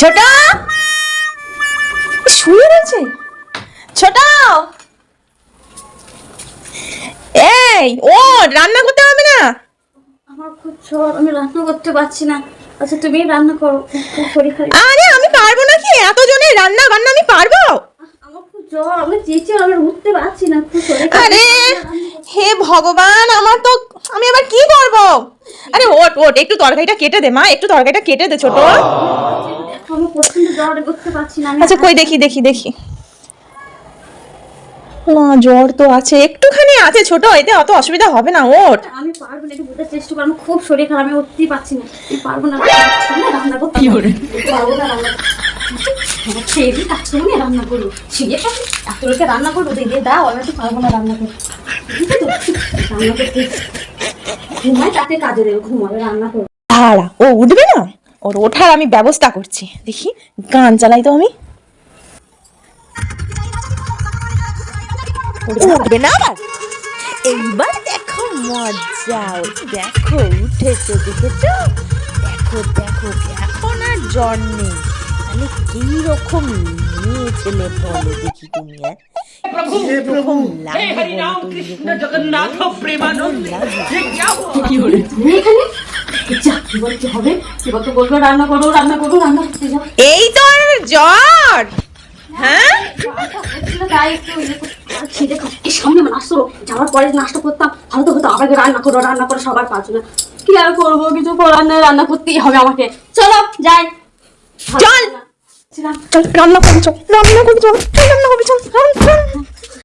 ছোট শুয়ে রয়েছে। ছোট এই ও রান্না করতে হবে না? আমার খুব জ্বর, আমি রান্না করতে পারছি না। আচ্ছা তুমি রান্না করো, খুব শরীর খারাপ। আরে আমি পারবো নাকি, এত জনের রান্না বান্না আমি পারবো? আমার খুব জ্বর, আমি চেয়েছি, আমি উঠতে পারছি না, খুব শরীর খারাপ। আরে হে ভগবান, আমার তো আমি আবার কি করব? আরে ওট ওট, একটু তরকারিটা কেটে দে মা, একটু তরকারিটা কেটে দে ছোট। আমি প্রচন্ড জ্বর, করতে পারছি না। আচ্ছা কই দেখি দেখি দেখি। মা জ্বর তো আছে, একটুখানি আছে ছোট, এতে অত অসুবিধা হবে না, ওঠ। আমি পারবো না, একটু বোঝার চেষ্টা করো, আমি খুব শরীর খারাপ, আমি উঠতেই পারছি না, আমি পারবো না রান্না করতে। পারবো না রান্না খেয়ে দিই, কাজ করে নিয়ে রান্না করবো। শুয়ে পাবো এত লোকে রান্না করবো, দিয়ে দাও, আমি তো পারবো না রান্না করতে। রান্না করতে ঘুমায়, তাতে কাজে দেবে, ঘুমাবে, রান্না করবো। দাঁড়া, ও উঠবে না, ওর ওঠার আমি ব্যবস্থা করছি। দেখি গান চালাই তো আমি। উঠবে না আবার, এইবার দেখো মজা, দেখো উঠেছে, দেখেছো? দেখো দেখো, এখন আর জ্বর নেই। তাহলে কি রকম মেয়ে ছেলে বলো দেখি তুমি, प्रभु हे हरि राम कृष्ण जगन्नाथ प्रेमानंद ये क्या हुआ? তুমি এখানে যা, কি বলতে হবে, কি বলতে বলবো, রান্না করো রান্না করো, রান্না করতে যাও। এই তোর জ্বর? হ্যাঁ তাই একটু খিদে খাচ্ছে, সামনে আমার নাস্তা যাওয়ার পরে নাস্তা করতাম ভালো তো হতো। আবার রান্না করো সবার পাঁচ না, কি আর করবো, কিছু করার নেই, রান্না করতেই হবে আমাকে। চলো যাই, চল রান্না করবি, চল রান্না করবি, চল রান্না করবি, চল।